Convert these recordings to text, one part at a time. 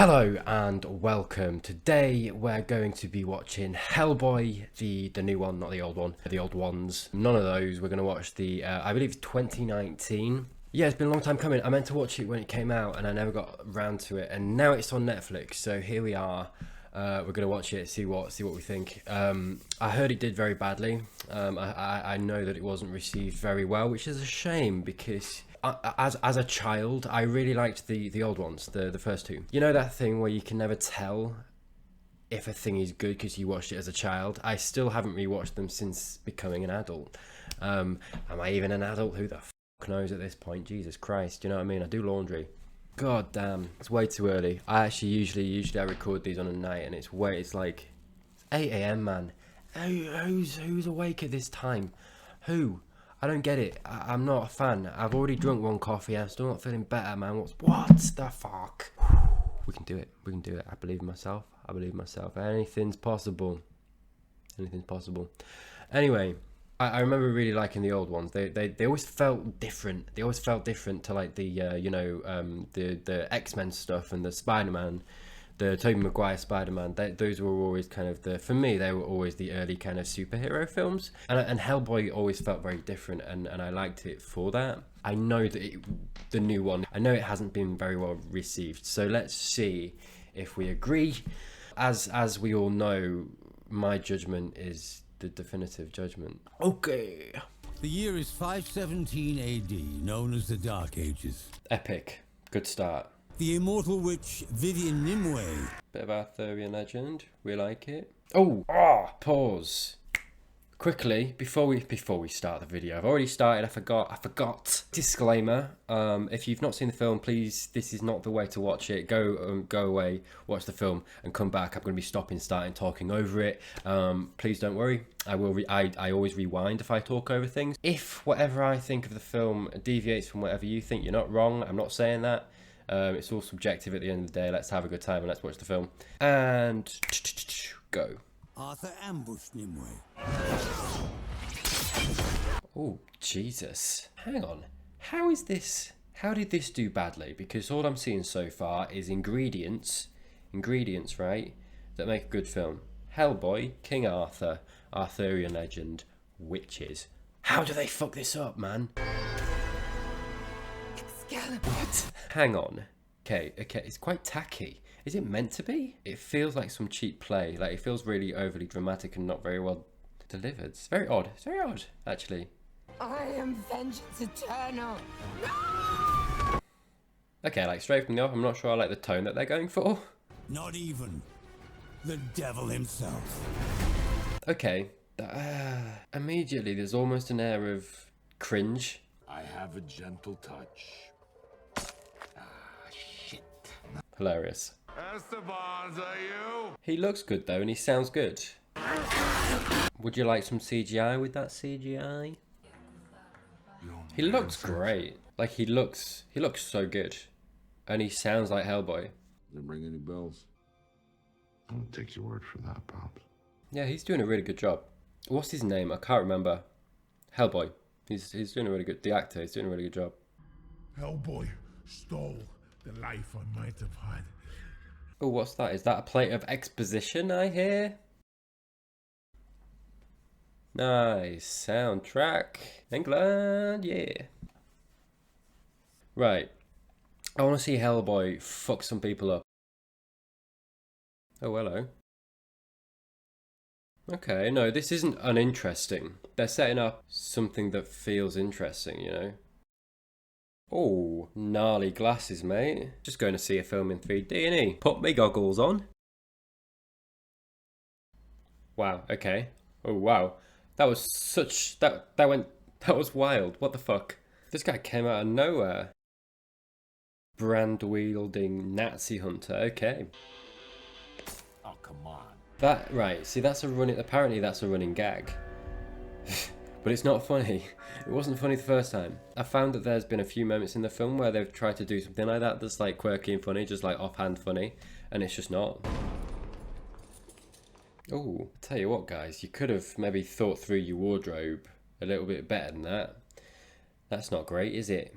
Hello and welcome. Today we're going to be watching Hellboy, the new one, not the old one, the old ones. None of those. We're going to watch the, I believe 2019. Yeah, it's been a long time coming. I meant to watch it when it came out and I never got around to it. And now it's on Netflix, so here we are. We're going to watch it, see what we think. I heard it did very badly. I know that it wasn't received very well, which is a shame because as a child, I really liked the old ones, the first two. You know that thing where you can never tell if a thing is good because you watched it as a child? I still haven't rewatched them since becoming an adult. Am I even an adult? Who the fuck knows at this point? Jesus Christ, you know what I mean? I do laundry. God damn, it's way too early. I actually usually I record these on a night and it's like 8 AM, man. Who's awake at this time? Who? I don't get it. I'm not a fan. I've already drunk one coffee. I'm still not feeling better, man. What the fuck? We can do it. We can do it. I believe in myself. I believe in myself. Anything's possible. Anything's possible. Anyway, I remember really liking the old ones. They always felt different. They always felt different to like the the X-Men stuff and the Spider-Man, the Tobey Maguire Spider-Man. Those were always kind of for me they were always the early kind of superhero films. And Hellboy always felt very different and I liked it for that. I know that the new one, I know it hasn't been very well received. So let's see if we agree. As we all know, my judgment is the definitive judgment. Okay. The year is 517 AD, known as the Dark Ages. Epic. Good start. The immortal witch Vivian Nimue. Bit of Arthurian legend. We like it. Pause. Quickly, before we start the video, I've already started. I forgot. Disclaimer. If you've not seen the film, please, this is not the way to watch it. Go away, watch the film, and come back. I'm going to be starting talking over it. Please don't worry. I will. I always rewind if I talk over things. If whatever I think of the film deviates from whatever you think, you're not wrong. I'm not saying that. It's all subjective at the end of the day. Let's have a good time and let's watch the film. And go. Arthur ambushed Nimue. Oh, Jesus. Hang on. How did this do badly? Because all I'm seeing so far is ingredients, right, that make a good film. Hellboy, King Arthur, Arthurian legend, witches. How do they fuck this up, man? What? Hang on. Okay, it's quite tacky. Is it meant to be? It feels like some cheap play. Like, it feels really overly dramatic and not very well delivered. It's very odd. It's very odd, actually. I am vengeance eternal. Okay, like, straight from the off, I'm not sure I like the tone that they're going for. Not even the devil himself. Okay. Immediately, there's almost an air of cringe. I have a gentle touch. Shit. Hilarious. Esteban's, are you? He looks good though, and he sounds good. Would you like some CGI with that CGI? He looks great. Like he looks so good, and he sounds like Hellboy. Didn't ring any bells. I don't take your word for that, Pops. Yeah, he's doing a really good job. What's his name? I can't remember. Hellboy. He's doing a really good. The actor is doing a really good job. Hellboy stole the life I might have had. Oh, what's that? Is that a plate of exposition I hear? Nice soundtrack. England, yeah. Right. I want to see Hellboy fuck some people up. Oh, hello. Okay, no, this isn't uninteresting. They're setting up something that feels interesting, you know? Oh, gnarly glasses, mate. Just going to see a film in 3D, innit? Put me goggles on. Wow, okay. Oh, wow. That was that was wild. What the fuck? This guy came out of nowhere. Brand-wielding Nazi hunter, okay. Oh, come on. Right, see, apparently that's a running gag. But it's not funny. It wasn't funny the first time. I found that there's been a few moments in the film where they've tried to do something like that that's like quirky and funny, just like offhand funny, and it's just not. Oh, tell you what, guys, you could have maybe thought through your wardrobe a little bit better than that. That's not great, is it?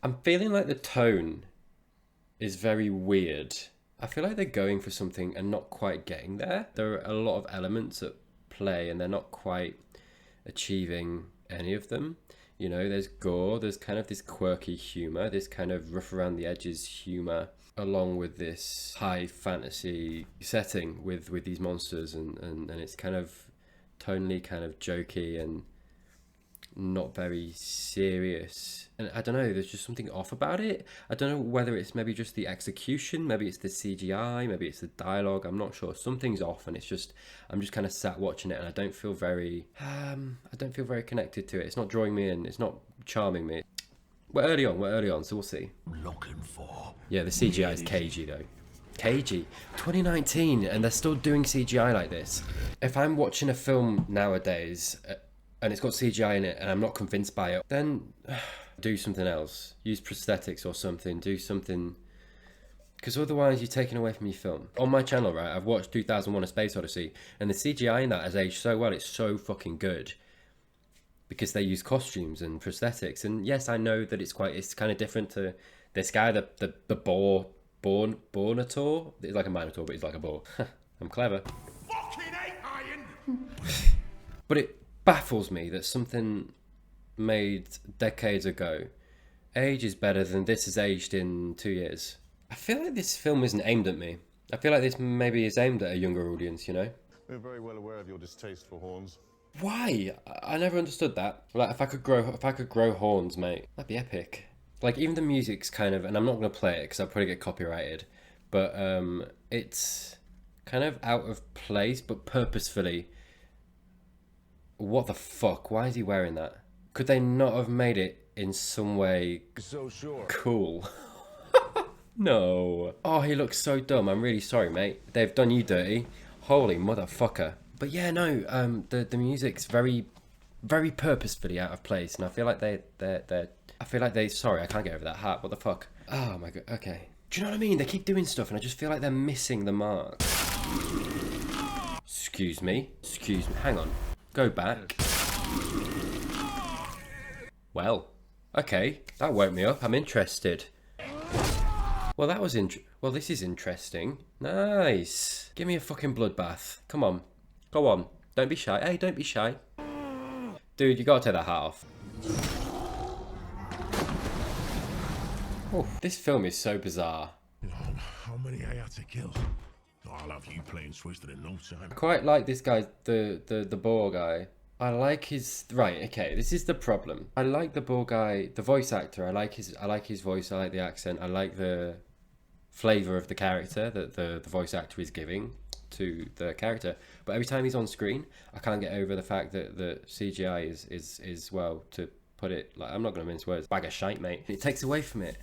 I'm feeling like the tone is very weird. I feel like they're going for something and not quite getting there. There are a lot of elements at play and they're not quite achieving any of them. You know, there's gore, there's kind of this quirky humour, this kind of rough around the edges humour, along with this high fantasy setting with these monsters, and it's kind of tonally kind of jokey and not very serious. And I don't know, there's just something off about it. I don't know whether it's maybe just the execution, maybe it's the CGI, maybe it's the dialogue, I'm not sure. Something's off, and it's just, I'm just kind of sat watching it and I don't feel very connected to it. It's not drawing me in, it's not charming me. We're early on, so we'll see. Looking for. Yeah, the CGI is cagey though. Cagey. 2019 and they're still doing CGI like this. If I'm watching a film nowadays and it's got CGI in it and I'm not convinced by it, then do something else. Use prosthetics or something. Do something. Because otherwise you're taking away from your film. On my channel, right, I've watched 2001: A Space Odyssey and the CGI in that has aged so well. It's so fucking good. Because they use costumes and prosthetics. And yes, I know that it's kind of different to this guy, the Bornator. It's like a Minotaur, but he's like a boar. I'm clever. Fucking hate iron! But it baffles me that something made decades ago ages better than this has aged in 2 years. I feel like this film isn't aimed at me. I feel like this maybe is aimed at a younger audience, you know? We're very well aware of your distaste for horns. Why? I never understood that. Like, if I could grow horns, mate, that'd be epic. Like, even the music's kind of, and I'm not gonna play it because I'll probably get copyrighted, but it's kind of out of place, but purposefully. What the fuck? Why is he wearing that? Could they not have made it in some way So sure. cool? No. Oh, he looks so dumb. I'm really sorry, mate. They've done you dirty. Holy motherfucker. But yeah, no, the music's very, very purposefully out of place, and I feel like sorry, I can't get over that hat, what the fuck? Oh my god, okay. Do you know what I mean? They keep doing stuff, and I just feel like they're missing the mark. Excuse me, hang on. Go back. Well, okay, that woke me up, I'm interested. Well, that was well, this is interesting. Nice. Give me a fucking bloodbath, come on. Go on, don't be shy. Hey, don't be shy. Dude, you gotta take that hat off. Oh, this film is so bizarre. You know how many I had to kill? I'll have you playing Twisted in no time. I quite like this guy, the boar guy. I like his, right, okay, this is the problem. I like the boar guy, the voice actor. I like his voice, I like the accent, I like the flavour of the character that the voice actor is giving to the character, but every time he's on screen I can't get over the fact that the CGI is well, to put it, like, I'm not going to mince words, bag of shite, mate. It takes away from it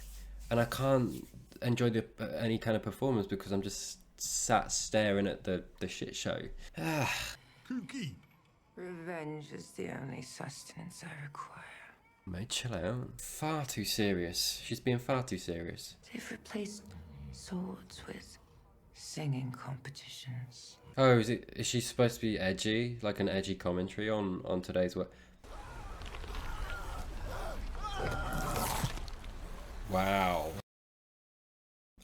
and I can't enjoy any kind of performance because I'm just sat staring at the shit show. Kooky. Revenge is the only sustenance I require. Mate, chill out. Far too serious. She's being far too serious. They've replaced swords with singing competitions. Oh, is she supposed to be edgy? Like an edgy commentary on today's work? Wow.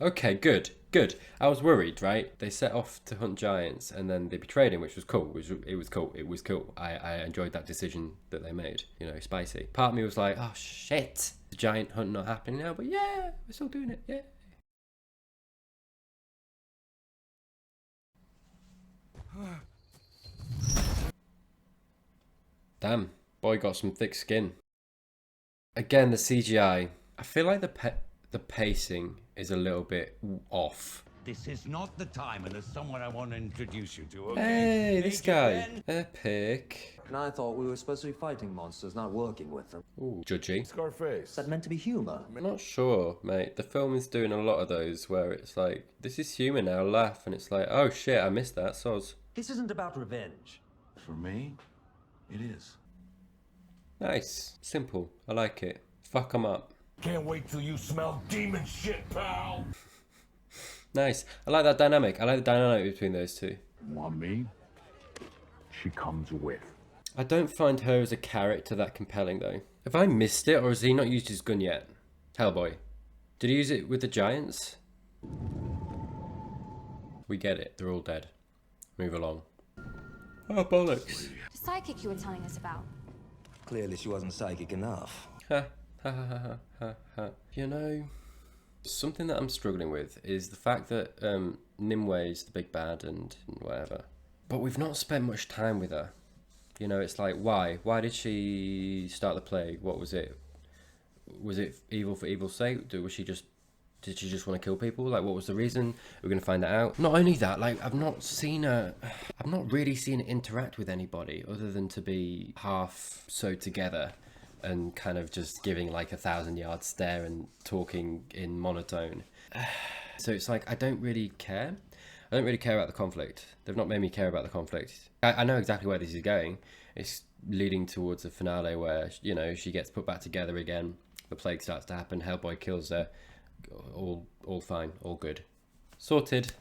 Okay, good. I was worried, right? They set off to hunt giants and then they betrayed him, which was cool. It was cool. I enjoyed that decision that they made. You know, spicy. Part of me was like, oh shit, the giant hunt not happening now, but yeah, we're still doing it, yeah. Damn, boy got some thick skin. Again, the CGI. I feel like the pacing is a little bit off. This is not the time, and there's someone I want to introduce you to, okay? Hey, this Make it guy. then. Epic. And I thought we were supposed to be fighting monsters, not working with them. Ooh, judgy. Scarface. Is that meant to be humor? I'm not sure, mate. The film is doing a lot of those where it's like, this is human now, laugh, and it's like, oh shit, I missed that, soz. This isn't about revenge. For me, it is. Nice. Simple. I like it. Fuck 'em up. Can't wait till you smell demon shit, pal. Nice. I like that dynamic. I like the dynamic between those two. Want me? She comes with. I don't find her as a character that compelling, though. Have I missed it, or has he not used his gun yet? Hellboy. Did he use it with the giants? We get it. They're all dead. Move along. Oh, bollocks. The psychic you were telling us about. Clearly she wasn't psychic enough. Ha, ha, ha, ha, ha, ha. You know, something that I'm struggling with is the fact that Nimwe's the big bad and whatever. But we've not spent much time with her. You know, it's like, why? Why did she start the plague? What was it? Was it evil for evil's sake? Did she just want to kill people? Like, what was the reason? We're going to find that out. Not only that, like, I've not really seen her interact with anybody other than to be half sewed together and kind of just giving like 1,000-yard stare and talking in monotone. So it's like, I don't really care. I don't really care about the conflict. They've not made me care about the conflict. I know exactly where this is going. It's leading towards a finale where, you know, she gets put back together again. The plague starts to happen. Hellboy kills her. All fine. All good. Sorted.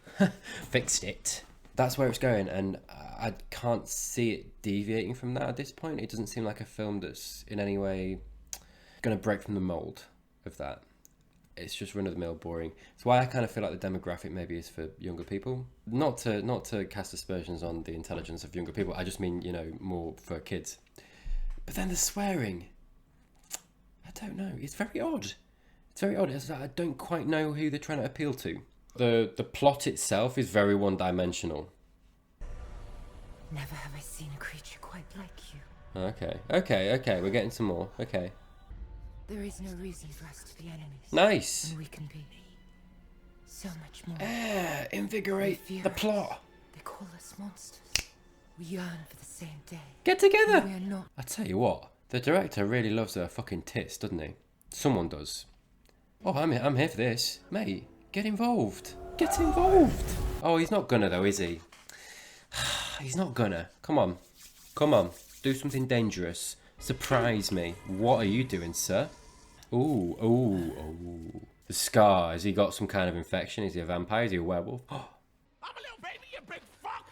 Fixed it. That's where it's going, and I can't see it deviating from that at this point. It doesn't seem like a film that's in any way going to break from the mold of that. It's just run-of-the-mill boring. It's why I kind of feel like the demographic maybe is for younger people. Not to cast aspersions on the intelligence of younger people. I just mean, you know, more for kids. But then the swearing, I don't know. It's very odd. It's very odd. I don't quite know who they're trying to appeal to. The plot itself is very one-dimensional. Never have I seen a creature quite like you. Okay. We're getting some more. Okay. There is no reason for us to be enemies. Nice. And we can be so much more. Invigorate We fear the us. plot. They call us monsters. We yearn for the same day. Get together. We are not. I tell you what, the director really loves her fucking tits, doesn't he? Someone does. Oh, I'm here for this, mate. Get involved. Get involved. Oh, he's not gonna though, is he? He's not gonna. Come on. Do something dangerous. Surprise me. What are you doing, sir? Ooh. The scar. Has he got some kind of infection? Is he a vampire? Is he a werewolf? I'm a little baby, you big fuck!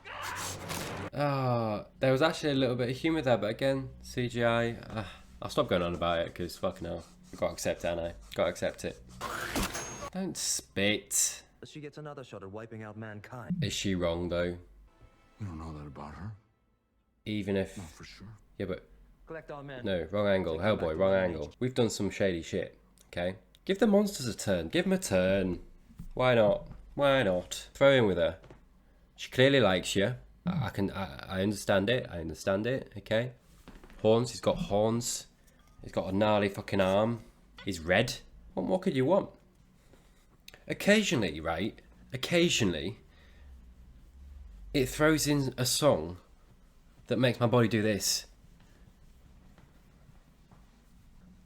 There was actually a little bit of humour there, but again, CGI. I'll stop going on about it because fucking hell. I've got to accept it, haven't I? Got to accept it. Don't spit. She gets another shot at wiping out mankind. Is she wrong though? You don't know that about her? Even if. No, for sure. Yeah, but. Collect our men. No, wrong angle. Hellboy, wrong angle. We've done some shady shit, okay? Give the monsters a turn. Give them a turn. Why not? Why not? Throw in with her. She clearly likes you. I understand it. I understand it, okay? Horns. He's got horns. He's got a gnarly fucking arm. He's red. What more could you want? Occasionally, right? Occasionally, it throws in a song that makes my body do this.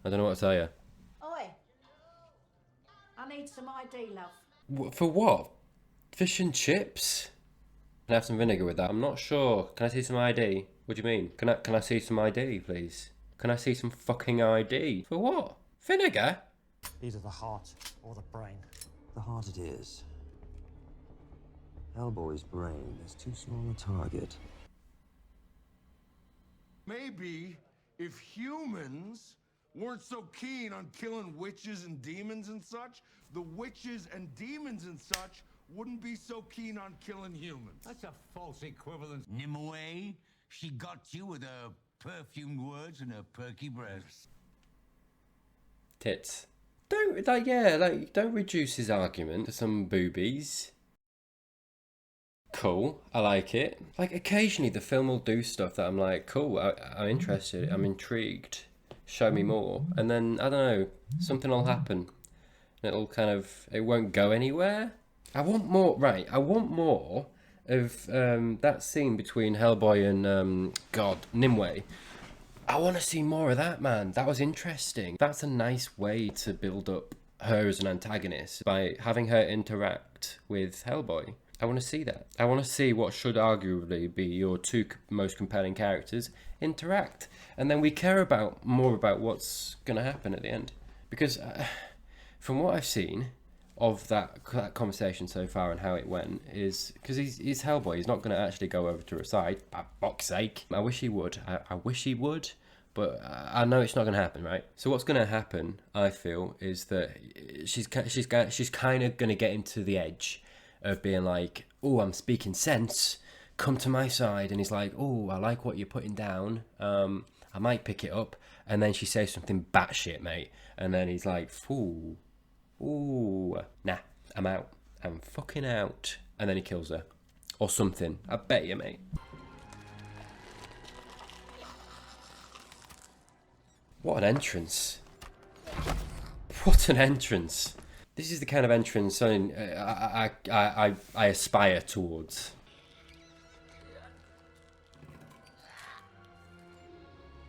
I don't know what to tell you. Oi! I need some ID, love. For what? Fish and chips? Can I have some vinegar with that? I'm not sure. Can I see some ID? What do you mean? Can I see some ID, please? Can I see some fucking ID? For what? Vinegar? Either the heart or the brain. The heart it is. Hellboy's brain is too small a target. Maybe if humans weren't so keen on killing witches and demons and such, the witches and demons and such wouldn't be so keen on killing humans. That's a false equivalence. Nimue, she got you with her perfumed words and her perky breasts. Tits. Don't don't reduce his argument to some boobies. Cool, I like it. Like occasionally the film will do stuff that I'm like, cool, I'm interested, I'm intrigued. Show me more. And then, I don't know, something will happen. It'll kind of, it won't go anywhere. I want more, right, I want more of that scene between Hellboy and, Nimue. I want to see more of that, man. That was interesting. That's a nice way to build up her as an antagonist by having her interact with Hellboy. I want to see that. I want to see what should arguably be your two most compelling characters interact. And then we care more about what's going to happen at the end. Because from what I've seen of that conversation so far and how it went is... Because he's Hellboy. He's not going to actually go over to her side. For fuck's sake. I wish he would. I wish he would. But I know it's not going to happen, right? So what's going to happen, I feel, is that she's kind of going to get into the edge of being like, oh, I'm speaking sense, come to my side. And he's like, oh, I like what you're putting down. I might pick it up. And then she says something batshit, mate. And then he's like, ooh, nah, I'm out. I'm fucking out. And then he kills her. Or something. I bet you, mate. What an entrance. What an entrance. This is the kind of entrance I aspire towards.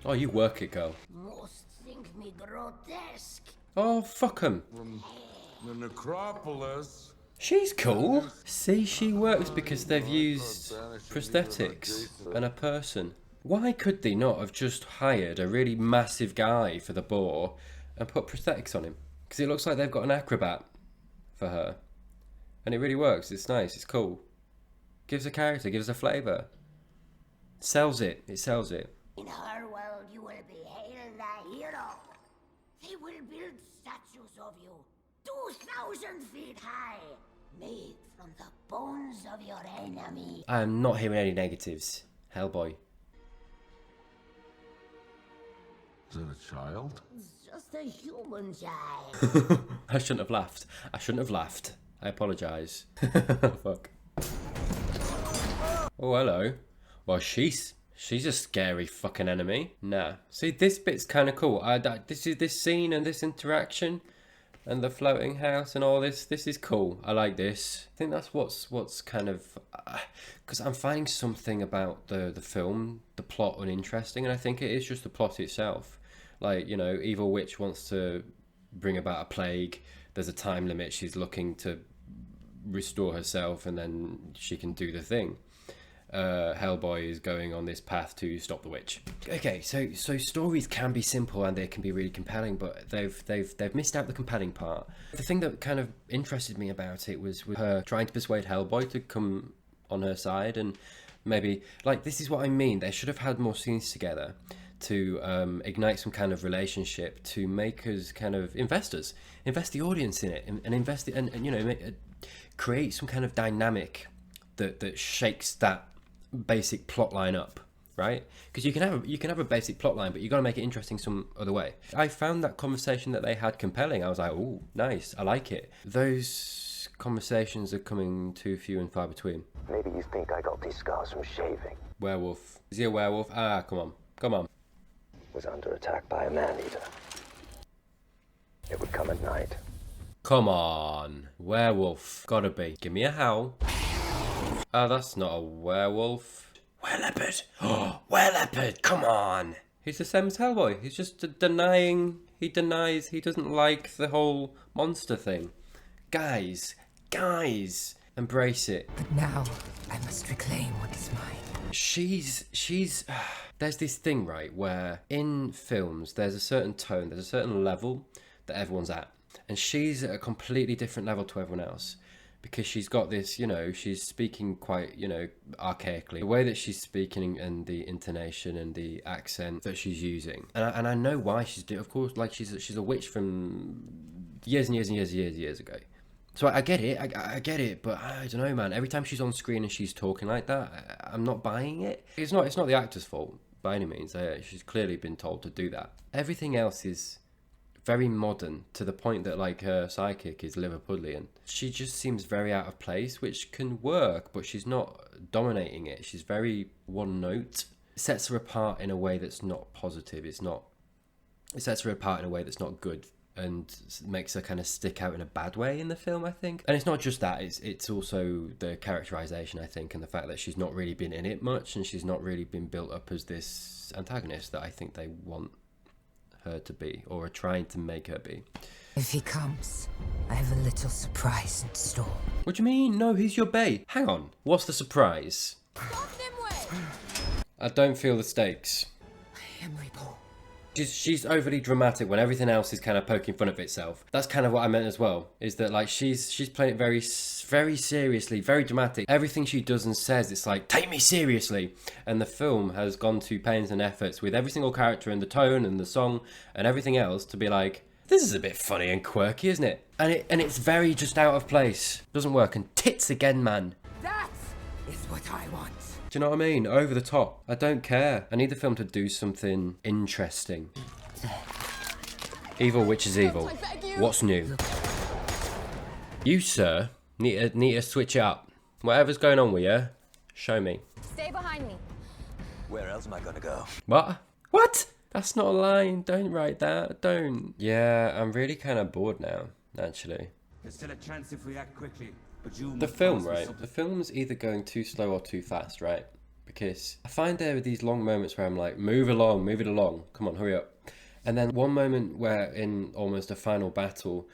Oh, you work it, girl. Most think me grotesque. Oh, fuck 'em. From the necropolis. She's cool. See, she works because they've used prosthetics and a person. Why could they not have just hired a really massive guy for the boar and put prosthetics on him? Because it looks like they've got an acrobat for her. And it really works. It's nice. It's cool. Gives a character. Gives a flavour. Sells it. It sells it. In her world, you will be hailed a hero. They will build statues of you, 2,000 feet high, made from the bones of your enemy. I am not hearing any negatives. Hellboy. Is it a child? It's just a human child. I shouldn't have laughed. I shouldn't have laughed. I apologise. Fuck. Oh, hello. Well, she's a scary fucking enemy. Nah. See, this bit's kind of cool. This scene and this interaction and the floating house and all this. This is cool. I like this. I think that's what's kind of... Because I'm finding something about the film, the plot, uninteresting. And I think it is just the plot itself. Like, you know, Evil Witch wants to bring about a plague. There's a time limit. She's looking to restore herself and then she can do the thing. Hellboy is going on this path to stop the witch. Okay, so stories can be simple and they can be really compelling, but they've missed out the compelling part. The thing that kind of interested me about it was with her trying to persuade Hellboy to come on her side, and maybe, like, this is what I mean. They should have had more scenes together to ignite some kind of relationship, to make us kind of invest the audience in it, and invest it, and you know, create some kind of dynamic that shakes that basic plot line up, right? Because you can have a basic plot line, but you got to make it interesting some other way. I found that conversation that they had compelling. I was like, oh, nice, I like it. Those conversations are coming too few and far between. Maybe you think I got these scars from shaving. Werewolf. Is he a werewolf? Ah, come on. Was under attack by a man-eater. It would come at night. Come on. Werewolf. Gotta be. Give me a howl. Ah, that's not a werewolf. Were-leopard. Oh, were-leopard. Come on. He's the same as Hellboy. He's just denying. He denies he doesn't like the whole monster thing. Guys. Embrace it. But now, I must reclaim what is mine. She's there's this thing, right, where in films there's a certain tone, there's a certain level that everyone's at, and she's at a completely different level to everyone else, because she's got this, you know, she's speaking quite, you know, archaically. The way that she's speaking and the intonation and the accent that she's using, and I know why she's doing. Of course, like she's a witch from years ago. So I get it, I get it, but I don't know, man. Every time she's on screen and she's talking like that, I'm not buying it. It's not the actor's fault by any means. She's clearly been told to do that. Everything else is very modern, to the point that, like, her sidekick is Liverpudlian. She just seems very out of place, which can work, but she's not dominating it. She's very one note. It sets her apart in a way that's not positive. It sets her apart in a way that's not good, and makes her kind of stick out in a bad way in the film, I think. And it's not just that, it's also the characterization, I think, and the fact that she's not really been in it much, and she's not really been built up as this antagonist that I think they want her to be, or are trying to make her be. If he comes, I have a little surprise in store. What do you mean? No, he's your bae. Hang on, what's the surprise? I don't feel the stakes. I am reborn. She's overly dramatic when everything else is kind of poking fun of itself. That's kind of what I meant as well, is that like she's playing it very seriously, very dramatic. Everything she does and says, it's like, take me seriously. And the film has gone to pains and efforts with every single character and the tone and the song and everything else to be like, this is a bit funny and quirky, isn't it? And it's very just out of place. Doesn't work. And tits again, man. That is what I want. Do you know what I mean? Over the top. I don't care. I need the film to do something interesting. Evil which is evil. What's new? You, sir, need to switch it up. Whatever's going on with you, show me. Stay behind me. Where else am I gonna go? What? What? That's not a line. Don't write that. Don't. Yeah, I'm really kind of bored now, actually. There's still a chance if we act quickly. The film, right? The film's either going too slow or too fast, right? Because I find there are these long moments where I'm like, move along, move it along. Come on, hurry up. And then one moment where in almost a final battle,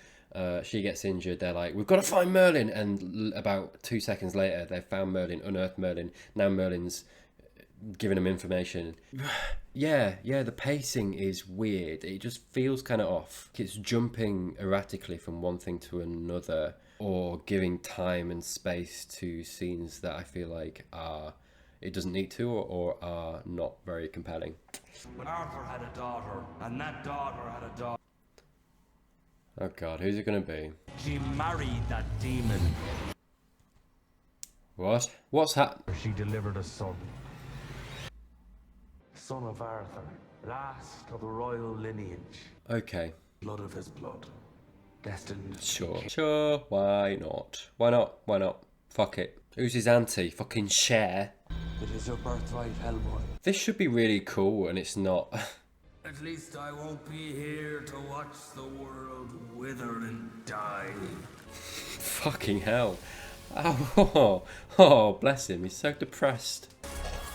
she gets injured. They're like, we've got to find Merlin. And about 2 seconds later, they've found Merlin, unearthed Merlin. Now Merlin's giving them information. Yeah, the pacing is weird. It just feels kind of off. It's jumping erratically from one thing to another, or giving time and space to scenes that I feel like it doesn't need to, or are not very compelling. Arthur had a daughter, and that daughter had a daughter. Oh god, who's it gonna be? She married that demon. What? What's happened? She delivered a son. Son of Arthur, last of the royal lineage. Okay. Blood of his blood. Destined. Sure, why not? Why not? Fuck it. Who's his auntie? Fucking Cher. It is your birthright, Hellboy. This should be really cool, and it's not. At least I won't be here to watch the world wither and die. Fucking hell. Oh, bless him. He's so depressed.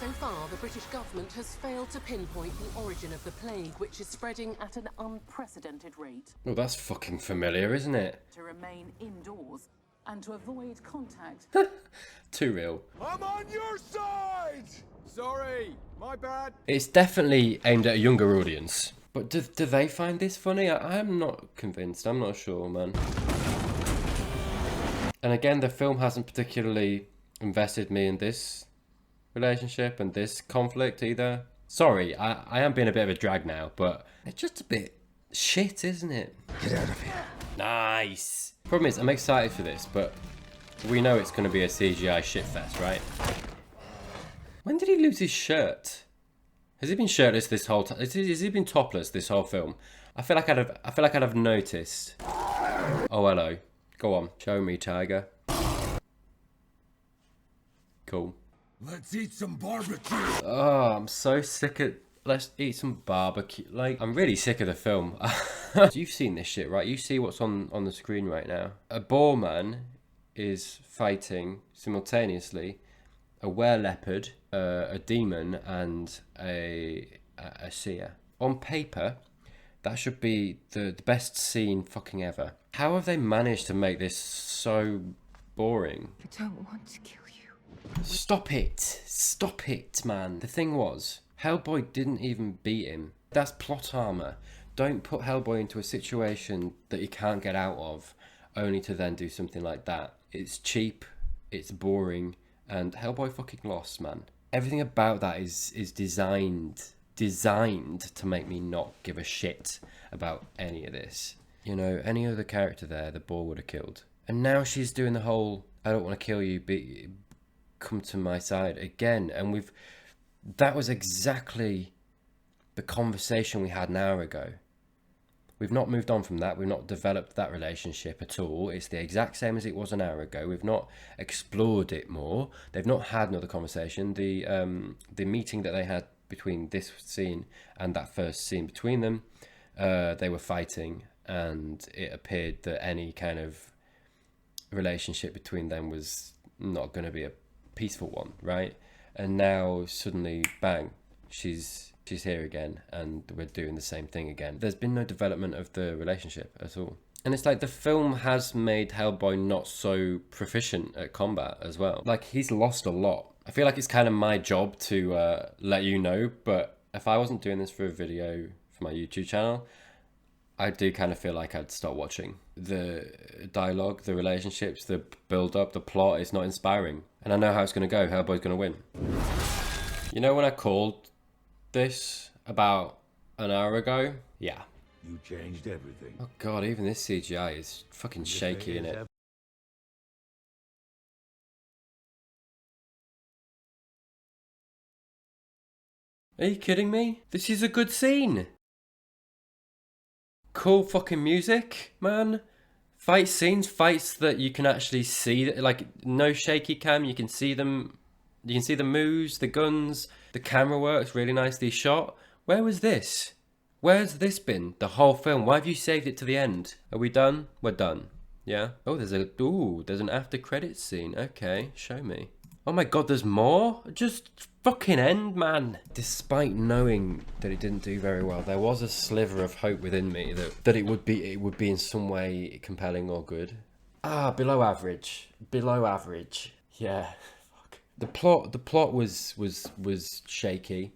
So far, the British government has failed to pinpoint the origin of the plague, which is spreading at an unprecedented rate. Oh, that's fucking familiar, isn't it? To remain indoors and to avoid contact. Too real. I'm on your side! Sorry, my bad. It's definitely aimed at a younger audience. But do they find this funny? I'm not convinced. I'm not sure, man. And again, the film hasn't particularly invested me in this relationship and this conflict either. Sorry, I am being a bit of a drag now, but it's just a bit shit, isn't it? Get out of here. Nice. Problem is, I'm excited for this, but we know it's going to be a CGI shitfest, right? When did he lose his shirt? Has he been shirtless this whole time? Has he been topless this whole film? I feel like I'd have noticed. Oh, hello. Go on, show me, tiger. Cool. Let's eat some barbecue. Oh, I'm so sick of... Let's eat some barbecue. Like, I'm really sick of the film. You've seen this shit, right? You see what's on the screen right now. A boar man is fighting simultaneously a were-leopard, a demon, and a seer. On paper, that should be the best scene fucking ever. How have they managed to make this so boring? I don't want to kill you. Stop it, man. The thing was, Hellboy didn't even beat him. That's plot armor. Don't put Hellboy into a situation that he can't get out of, only to then do something like that. It's cheap, it's boring, and Hellboy fucking lost, man. Everything about that is designed to make me not give a shit about any of this. You know, any other character there, the boar would have killed. And now she's doing the whole, I don't want to kill you, but come to my side again. And that was exactly the conversation we had an hour ago. We've not moved on from that. We've not developed that relationship at all. It's the exact same as it was an hour ago. We've not explored it more. They've not had another conversation. The meeting that they had between this scene and that first scene between them, they were fighting, and it appeared that any kind of relationship between them was not going to be a peaceful one, right? And now suddenly, bang, she's here again, and we're doing the same thing again. There's been no development of the relationship at all. And it's like the film has made Hellboy not so proficient at combat as well. Like, he's lost a lot. I feel like it's kind of my job to let you know, but if I wasn't doing this for a video for to my YouTube channel, I do kind of feel like I'd stop watching. The dialogue, the relationships, the build-up, the plot is not inspiring. And I know how it's going to go. Hellboy's going to win. You know when I called this about an hour ago? Yeah. You changed everything. Oh god, even this CGI is fucking shaky, innit? Are you kidding me? This is a good scene. Cool fucking music, man. Fight scenes, fights that you can actually see, like no shaky cam, you can see them. You can see the moves, the guns, the camera works really nicely shot. Where was this? Where's this been? The whole film. Why have you saved it to the end? Are we done? We're done. Yeah? Oh, there's an after credits scene. Okay, show me. Oh my god, there's more? Just fucking end, man. Despite knowing that it didn't do very well, there was a sliver of hope within me that it would be in some way compelling or good. Ah, below average. Below average. Yeah. Fuck. The plot was shaky.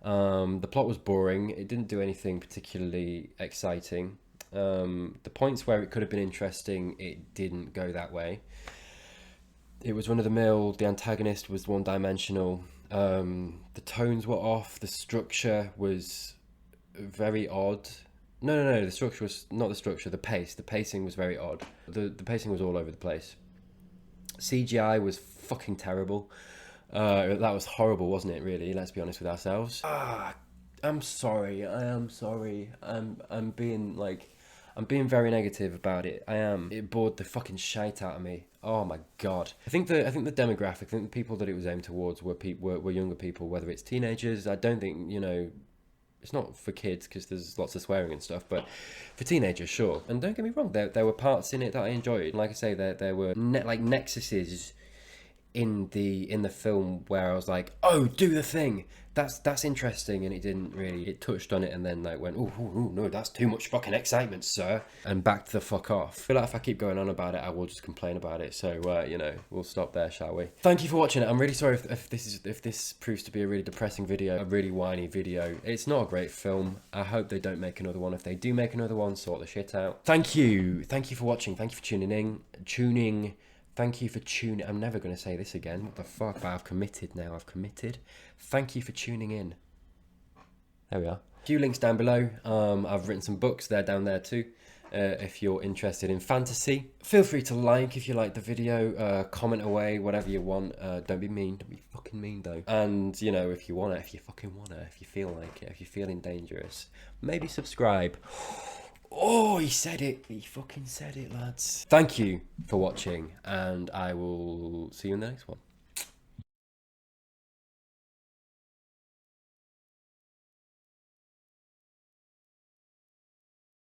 The plot was boring. It didn't do anything particularly exciting. The points where it could have been interesting, it didn't go that way. It was run-of-the-mill. The antagonist was one-dimensional. The tones were off. The structure was very odd. No. The structure was not the structure. The pace. The pacing was very odd. The pacing was all over the place. CGI was fucking terrible. That was horrible, wasn't it? Really. Let's be honest with ourselves. I'm sorry. I am sorry. I'm being very negative about it. I am. It bored the fucking shite out of me. Oh my god. I think the demographic, I think the people that it was aimed towards were younger people, whether it's teenagers. I don't think, you know, it's not for kids because there's lots of swearing and stuff, but for teenagers, sure. And don't get me wrong, there were parts in it that I enjoyed. Like I say, there were like nexuses in the film where I was like, oh, do the thing. That's interesting, and it didn't really. It touched on it and then like went, oh no, that's too much fucking excitement, sir, and backed the fuck off. I feel like if I keep going on about it, I will just complain about it. So you know, we'll stop there, shall we? Thank you for watching it. I'm really sorry if this proves to be a really depressing video, a really whiny video. It's not a great film. I hope they don't make another one. If they do make another one, sort the shit out. Thank you for watching. Thank you for tuning in. Thank you for tuning. I'm never going to say this again. What the fuck? But I've committed now. I've committed. Thank you for tuning in. There we are. A few links down below. I've written some books. They're down there too. If you're interested in fantasy, feel free to like if you like the video. Comment away, whatever you want. Don't be mean. Don't be fucking mean though. And you know, if you fucking wanna, if you feel like it, if you're feeling dangerous, maybe subscribe. Oh, he said it. He fucking said it, lads. Thank you for watching, and I will see you in the next one.